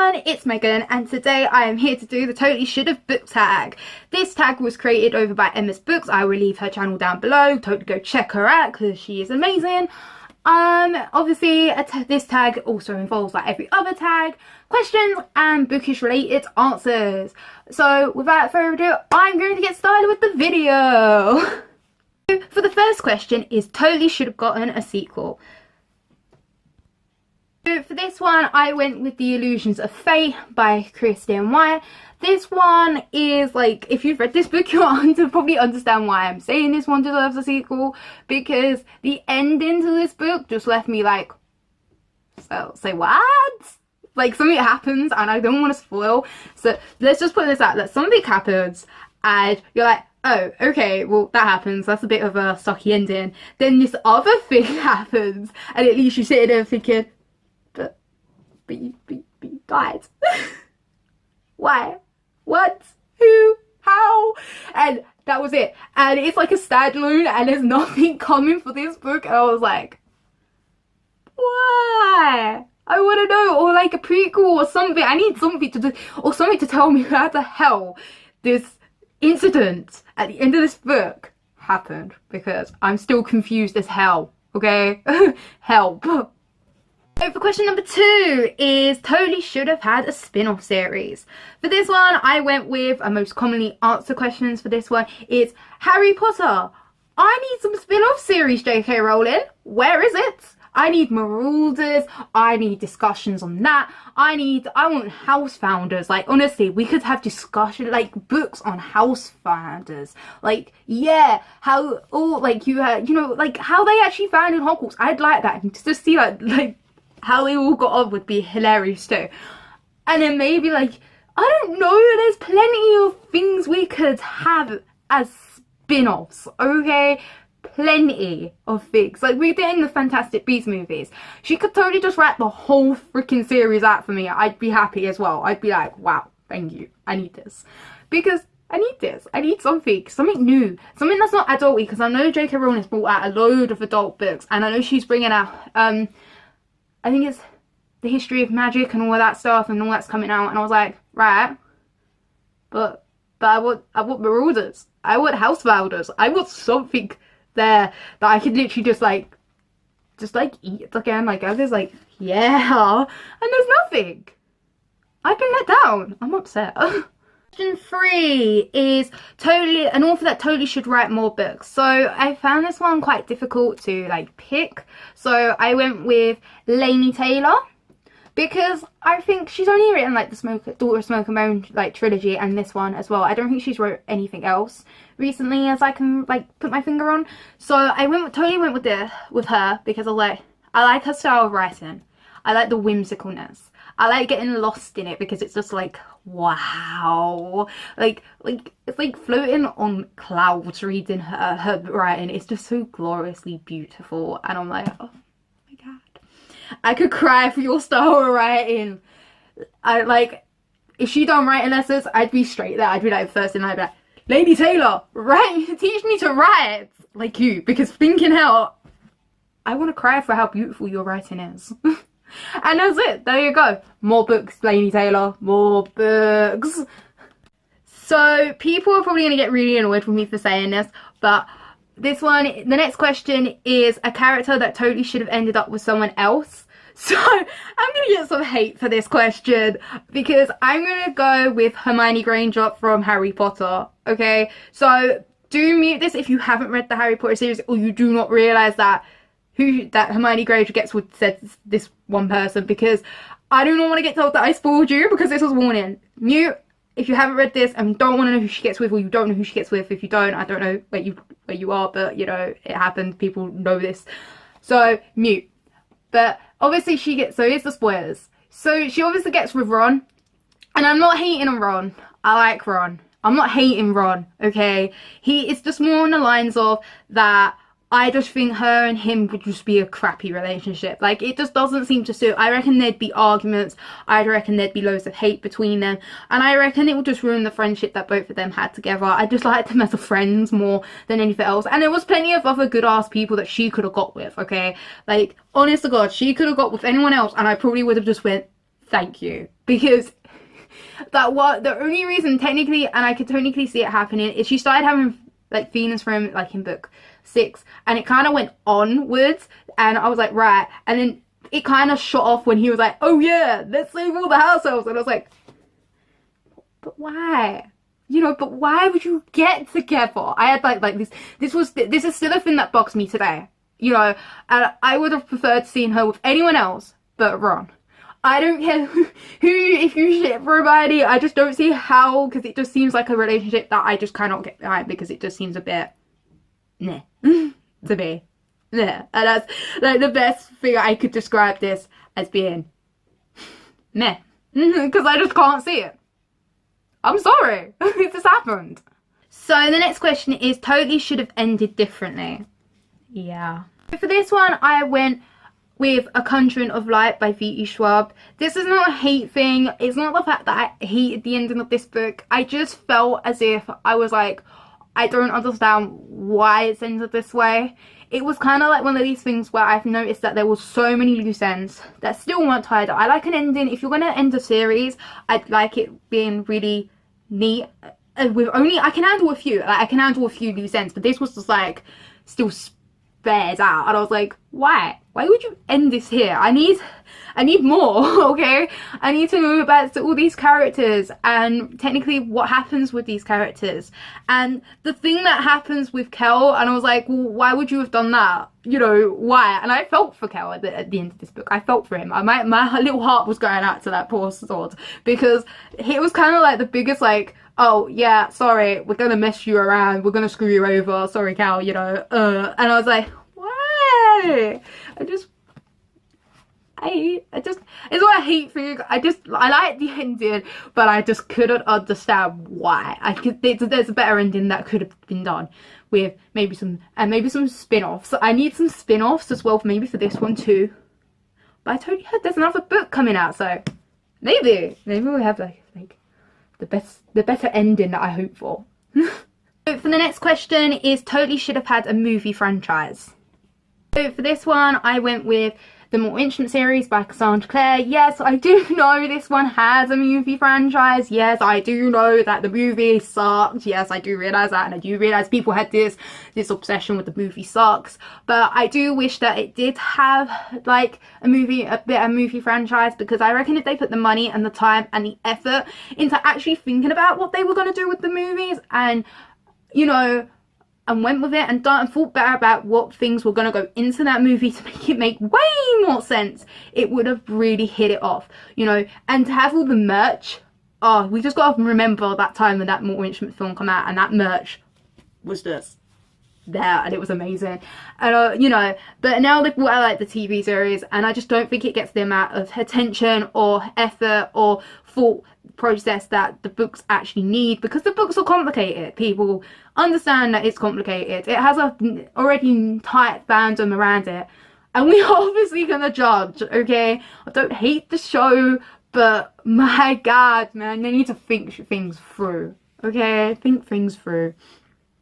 everyone, it's Megan, and today I am here to do the Totally Should Have book tag. This tag was created over by Emma's Books. I will leave her channel down below. Totally go check her out because she is amazing. Obviously this tag also involves, like every other tag, questions and bookish related answers. So without further ado, I'm going to get started with the video. For the first question is Totally Should Have Gotten a Sequel. For this one, I went with The Illusions of Fate by Christian White. This one is like, if you've read this book, you'll probably understand why I'm saying this one deserves a sequel, because the ending to this book just left me like, so say what? Like something happens and I don't want to spoil, so let's just put this out that something happens and you're like, oh, okay, well that happens, that's a bit of a sucky ending. Then this other thing happens and at least you sit there thinking, but you died. Why? What? Who? How? And that was it. And it's like a standalone and there's nothing coming for this book. And I was like, why? I want to know. Or like a prequel or something. I need something to do, or something to tell me how the hell this incident at the end of this book happened, because I'm still confused as hell. Okay? Help. So for question number 2 is Totally Should Have Had a spin-off series. For this one, I went with a most commonly answered questions for this one. It's Harry Potter. I need some spin-off series, JK Rowling. Where is it? I need Marauders. I need discussions on that. I want House Founders. Like, honestly, we could have discussion, like, books on House Founders. Like, yeah, how, all, like, you know, like, how they actually founded Hogwarts. I'd like that. And just see, like, how they all got on would be hilarious too. And then maybe, like, I don't know, there's plenty of things we could have as spin-offs, okay? Plenty of things. Like, we did in the Fantastic Beasts movies. She could totally just write the whole freaking series out for me. I'd be happy as well. I'd be like, wow, thank you. I need this. Because I need this. I need something new. Something that's not adult-y, because I know J.K. Rowling has brought out a load of adult books. And I know she's bringing out, I think it's The History of Magic and all of that stuff, and all that's coming out, and I was like, right, but I want Marauders, I want House Founders, I want something there that I could literally just like eat again. Like I was like, yeah, and there's nothing. I've been let down. I'm upset. Question 3 is an author that totally should write more books. So I found this one quite difficult to like pick. So I went with Laini Taylor, because I think she's only written like the Daughter of Smoke and Bone like trilogy and this one as well. I don't think she's wrote anything else recently as I can like put my finger on. So I totally went with her because I like her style of writing. I like the whimsicalness. I like getting lost in it because it's just like, wow, like it's like floating on clouds reading her writing. It's just so gloriously beautiful, and I'm like, oh my god, I could cry for your style of writing. I like, if she done writing lessons, I'd be straight there. I'd be like, first thing I'd be like, Lady Taylor, teach me to write like you, because thinking hell, I want to cry for how beautiful your writing is. And that's it. There you go. More books, Laini Taylor. More books. So people are probably going to get really annoyed with me for saying this, but this one, the next question is a character that totally should have ended up with someone else. So I'm going to get some hate for this question, because I'm going to go with Hermione Granger from Harry Potter. Okay, so do mute this if you haven't read the Harry Potter series, or you do not realise that Hermione Granger gets with this one person, because I do not want to get told that I spoiled you, because this was warning. Mute if you haven't read this and don't want to know who she gets with, or you don't know who she gets with. If you don't, I don't know where you are, but you know, it happened. People know this. So mute. But obviously so here's the spoilers. So she obviously gets with Ron, and I'm not hating on Ron. I like Ron. I'm not hating Ron, okay? It's just more on the lines of that I just think her and him would just be a crappy relationship. Like, it just doesn't seem to suit. I reckon there'd be arguments. I reckon there'd be loads of hate between them. And I reckon it would just ruin the friendship that both of them had together. I just like them as friends more than anything else. And there was plenty of other good-ass people that she could have got with, okay? Like, honest to God, she could have got with anyone else and I probably would have just went, thank you. Because the only reason technically, and I could technically see it happening, is she started having like feelings for him like in book 6, and it kind of went onwards, and I was like, right, and then it kind of shot off when he was like, oh yeah, let's save all the house elves, and I was like, but why? You know, but why would you get together? I had like this is still a thing that bugs me today, you know, and I would have preferred seeing her with anyone else but Ron. I don't care who if you ship for Hermione, I just don't see how, because it just seems like a relationship that I just cannot get behind, because it just seems a bit meh to me. Yeah, and that's like the best thing I could describe this as being meh, because I just can't see it. I'm sorry, it just happened. So the next question is totally should have ended differently. Yeah. For this one, I went with A Conjuring of Light by V.E. Schwab. This is not a hate thing. It's not the fact that I hated the ending of this book. I just felt as if I was like, I don't understand why it's ended this way. It was kind of like one of these things where I've noticed that there was so many loose ends that still weren't tied up. I like an ending. If you're going to end a series, I'd like it being really neat. With only, I can handle a few. Like, I can handle a few loose ends, but this was just like still spared out, and I was like, why would you end this here? I need more. Okay, I need to know about all these characters and technically what happens with these characters, and the thing that happens with Kel, and I was like, well, why would you have done that? You know, why? And I felt for Kel at the end of this book. I felt for him. My little heart was going out to that poor sword, because it was kind of like the biggest like, oh yeah, sorry, we're gonna mess you around, we're gonna screw you over, sorry Cal, you know, and I was like, why? It's what I hate for you. I like the ending, but I just couldn't understand why. There's a better ending that could have been done with maybe some spin-offs. I need some spin-offs as well, maybe for this one too. But I totally heard there's another book coming out, so maybe we'll have like the better ending that I hope for. So for the next question is totally should have had a movie franchise. So for this one, I went with the Mortal Instruments series by Cassandra Clare. Yes, I do know this one has a movie franchise. Yes, I do know that the movie sucked. Yes, I do realise that, and I do realise people had this obsession with the movie sucks. But I do wish that it did have like a movie franchise, because I reckon if they put the money and the time and the effort into actually thinking about what they were going to do with the movies, and you know, and went with it and thought better about what things were going to go into that movie to make it make way more sense, it would have really hit it off, you know. And to have all the merch, oh, we just got to remember that time when that Mortal Instruments film came out, and that merch was just there, and it was amazing. And you know, but now they've brought out like the TV series, and I just don't think it gets the amount of attention or effort or thought process that the books actually need, because the books are complicated. People understand that it's complicated. It has a already tight fandom around it, and we are obviously gonna judge, okay? I don't hate the show, but my god, man, they need to think things through, okay? Think things through,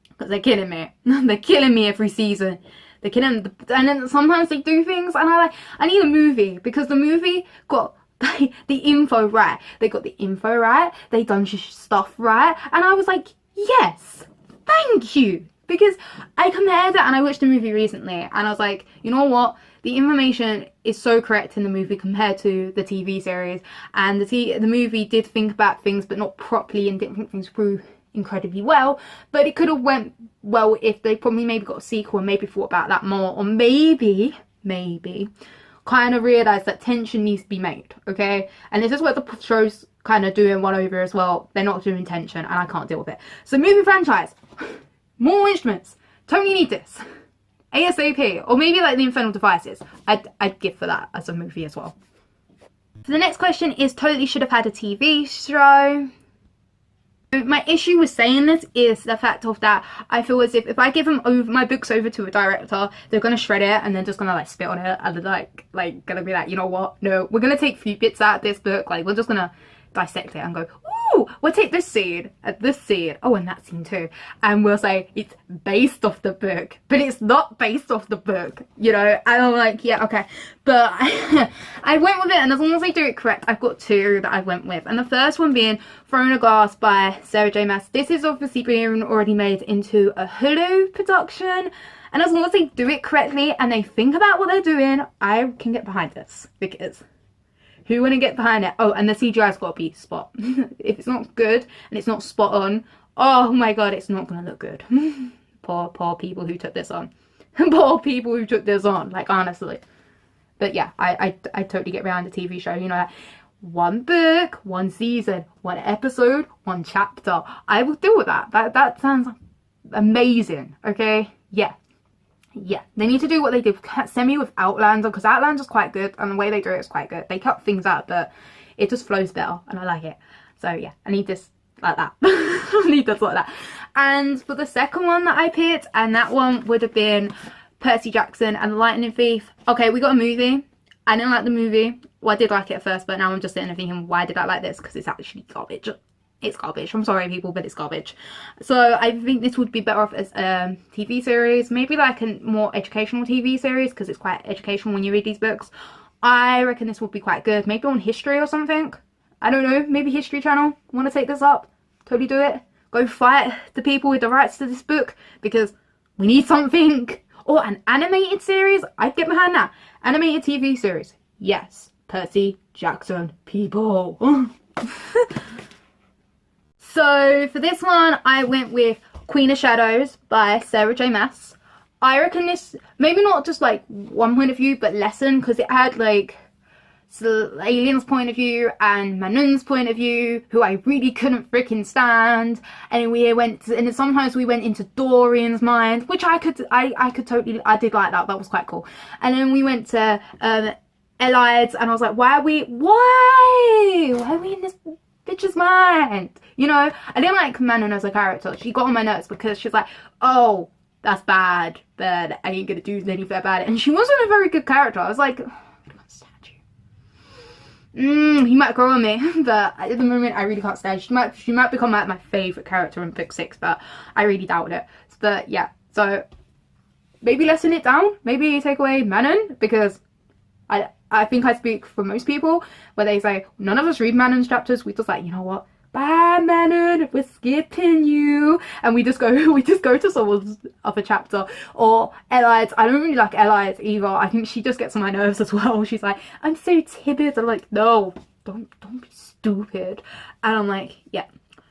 because they're killing me. They're killing me every season. They're killing, and then sometimes they do things, and I need a movie, because the movie got the info right. They got the info right. They done stuff right. And I was like, yes, thank you. Because I compared it, and I watched the movie recently, and I was like, you know what? The information is so correct in the movie compared to the TV series. And the movie did think about things, but not properly, and didn't think things through incredibly well. But it could have went well if they probably maybe got a sequel and maybe thought about that more. Or maybe kind of realised that tension needs to be made, okay? And this is what the show's kind of doing one over as well. They're not doing tension, and I can't deal with it. So movie franchise, more instruments, totally need this, ASAP. Or maybe like the Infernal Devices, I'd give for that as a movie as well. So the next question is totally should have had a TV show. My issue with saying this is the fact of that I feel as if I give them my books over to a director, they're gonna shred it and then just gonna like spit on it, and like gonna be like, you know what, no, we're gonna take a few bits out of this book, like we're just gonna dissect it and go, oh, we'll take this scene and this scene, oh, and that scene too, and we'll say it's based off the book, but it's not based off the book, you know. And I'm like, yeah, okay. But I went with it, and as long as I do it correct, I've got two that I went with. And the first one being Throne of Glass by Sarah J Maas. This is obviously being already made into a Hulu production, and as long as they do it correctly and they think about what they're doing, I can get behind this, because who wouldn't get behind it? Oh, and the CGI's got to be spot. If it's not good and it's not spot on, oh my god, it's not going to look good. Poor people who took this on. Poor people who took this on, like, honestly. But yeah, I totally get behind the TV show, you know, like, one book, one season, one episode, one chapter. I will deal with that. That sounds amazing, okay? Yeah. Yeah, they need to do what they did. Send me with Outlander, because Outlander's quite good, and the way they do it is quite good. They cut things out, but it just flows better, and I like it. So yeah, I need this like that. I need this like that. And for the second one that I picked, and that one would have been Percy Jackson and the Lightning Thief. Okay, we got a movie. I didn't like the movie. Well, I did like it at first, but now I'm just sitting there thinking, why did I like this? Because it's actually garbage. It's garbage. I'm sorry, people, but it's garbage. So I think this would be better off as a TV series. Maybe like a more educational TV series, because it's quite educational when you read these books. I reckon this would be quite good. Maybe on history or something. I don't know. Maybe History Channel want to take this up. Totally do it. Go fight the people with the rights to this book, because we need something. Or an animated series. I'd get behind that. Animated TV series. Yes. Percy Jackson, people. So for this one, I went with Queen of Shadows by Sarah J Maas. I reckon this, maybe not just like one point of view, but lesson, because it had like Alien's point of view and Manon's point of view, who I really couldn't freaking stand. And we went, and sometimes we went into Dorian's mind, which I could totally, I did like that. That was quite cool. And then we went to Elides, and I was like, why are we in this bitch's mind? You know, I didn't like Manon as a character. She got on my nerves because she's like, oh, that's bad, but I ain't gonna do anything about it. And she wasn't a very good character. I was like, oh, I can't stand you. He might grow on me, but at the moment I really can't stand. She might become like my favourite character in book 6, but I really doubt it. But yeah, so maybe lessen it down. Maybe take away Manon, because I think I speak for most people where they say none of us read Manon's chapters. We just like, you know what? Bye, Manon, we're skipping you, and we just go to someone's other chapter. Or Elides. I don't really like Elides either. I think she just gets on my nerves as well. She's like, I'm so timid. I'm like, no, don't be stupid. And I'm like, yeah.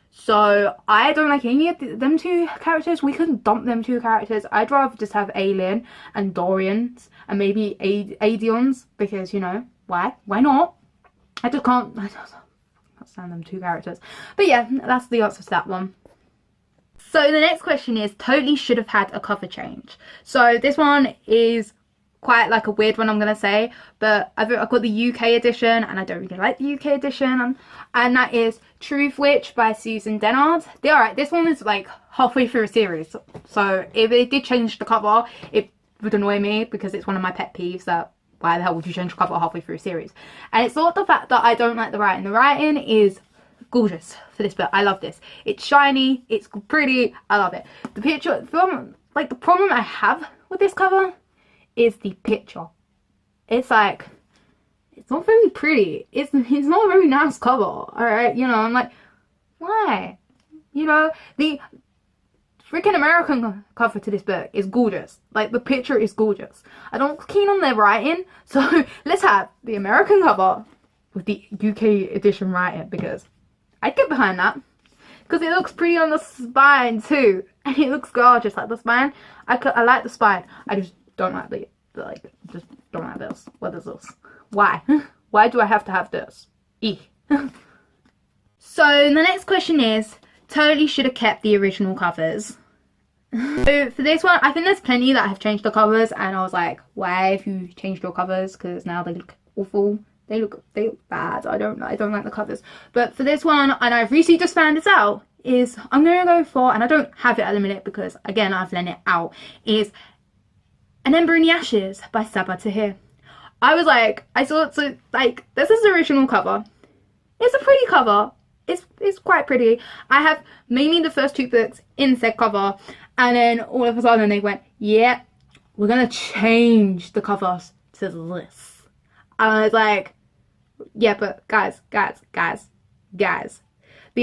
So I don't like any of them two characters. We couldn't dump them two characters. I'd rather just have Alien and Dorian's and maybe Adion's, because, you know, why not? I just can't stand them two characters. But yeah, that's the answer to that one. So the next question is, totally should have had a cover change. So this one is quite like a weird one, I'm gonna say, but I've got the UK edition, and I don't really like the UK edition, and that is Truth Witch by Susan Dennard. Alright, this one is like halfway through a series, so if it did change the cover, it would annoy me, because it's one of my pet peeves that why the hell would you change the cover halfway through a series? And it's not the fact that I don't like the writing. The writing is gorgeous for this book. I love this. It's shiny, it's pretty, I love it. The picture, like, the problem I have with this cover is the picture. It's like, it's not very pretty. It's not a very nice cover, alright? You know, I'm like, why? You know, the freaking American cover to this book is gorgeous. Like, the picture is gorgeous. I don't keen on their writing, so let's have the American cover with the UK edition writing, because I'd get behind that. Because it looks pretty on the spine too, and it looks gorgeous. Like, the spine, I like the spine. I just don't like just don't like this. What is this? Why? Why do I have to have this? So the next question is, totally should have kept the original covers. So for this one, I think there's plenty that have changed the covers, and I was like, why have you changed your covers? Because now they look awful. They look bad. I don't like the covers. But for this one, and I've recently just found this out, is I'm gonna go for, and I don't have it at the minute because again I've lent it out, is An Ember in the Ashes by Sabaa Tahir. I was like, I saw it, so like, this is the original cover. It's a pretty cover, it's quite pretty. I have mainly the first 2 books in said cover, and then all of a sudden they went, yeah, we're gonna change the covers to this. And I was like, yeah, but guys, the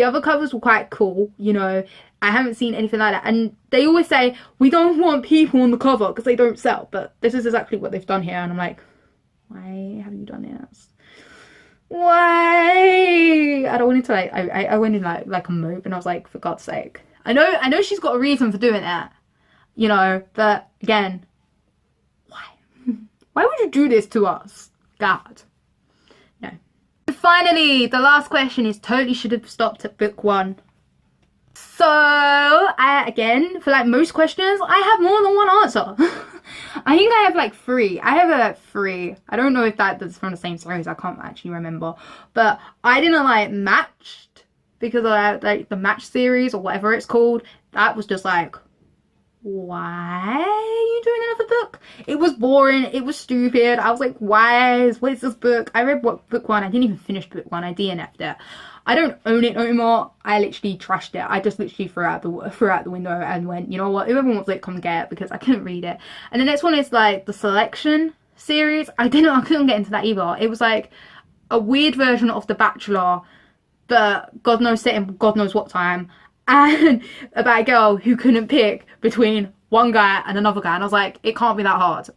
other covers were quite cool, you know. I haven't seen anything like that. And they always say, we don't want people on the cover because they don't sell. But this is exactly what they've done here. And I'm like, why have you done this? Why? I don't want to like, I went in like a mope, and I was like, for God's sake. I know she's got a reason for doing that, you know, but again, why? Why would you do this to us? God. No. And finally, the last question is totally should have stopped at book 1. So, again, for like most questions, I have more than one answer. I think I have like 3. I have 3. I don't know if that's from the same series. I can't actually remember. But I didn't like Matched because of like the Match series or whatever it's called. That was just like, why are you doing another book? It was boring. It was stupid. I was like, what is this book? I read book 1. I didn't even finish book 1. I DNF'd it. I don't own it no more. I literally trashed it. I just literally threw out the window and went, you know what, whoever wants it, come get it, because I couldn't read it. And the next one is like the Selection series. I couldn't get into that either. It was like a weird version of The Bachelor, but God knows set in God knows what time, and about a girl who couldn't pick between one guy and another guy. And I was like, it can't be that hard.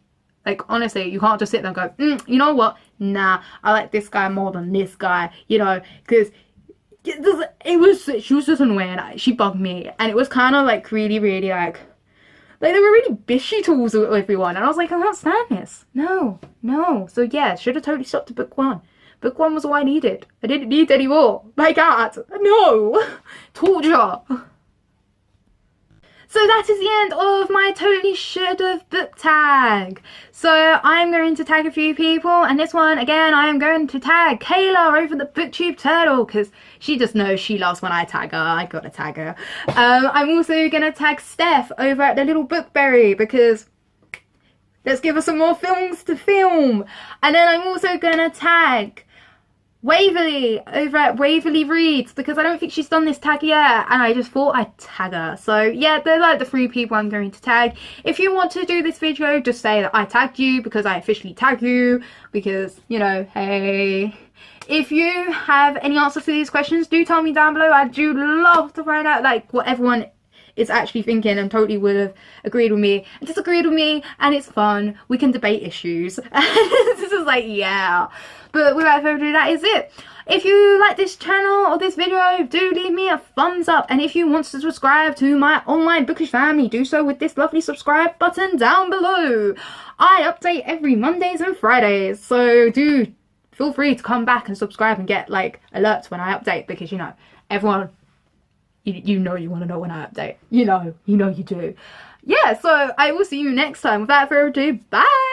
Like, honestly, you can't just sit there and go, you know what, nah, I like this guy more than this guy, you know, because she was just annoying. She bugged me, and it was kind of like really like they were really bishy towards everyone, and I was like, I can't stand this. No. So yeah, should have totally stopped at book 1. Book 1 was all I needed. I didn't need any more. My God, no. Torture. So that is the end of my totally should have book tag. So I'm going to tag a few people, and this one again I am going to tag Kayla over the BookTube Turtle, because she just knows she loves when I tag her. I gotta tag her. I'm also gonna tag Steph over at the Little Bookberry, because let's give her some more films to film. And then I'm also gonna tag Waverly over at Waverly Reads, because I don't think she's done this tag yet, and I just thought I'd tag her. So yeah, they're like the 3 people I'm going to tag. If you want to do this video, just say that I tagged you, because I officially tag you, because, you know, hey. If you have any answers to these questions, do tell me down below. I do love to find out like what everyone is actually thinking, and totally would have agreed with me and disagreed with me, and it's fun. We can debate issues. This is like, yeah. But without further ado, that is it. If you like this channel or this video, do leave me a thumbs up. And if you want to subscribe to my online bookish family, do so with this lovely subscribe button down below. I update every Mondays and Fridays, so do feel free to come back and subscribe and get like alerts when I update, because you know, everyone, you know you want to know when I update. You know you do. Yeah, so I will see you next time. Without further ado, bye!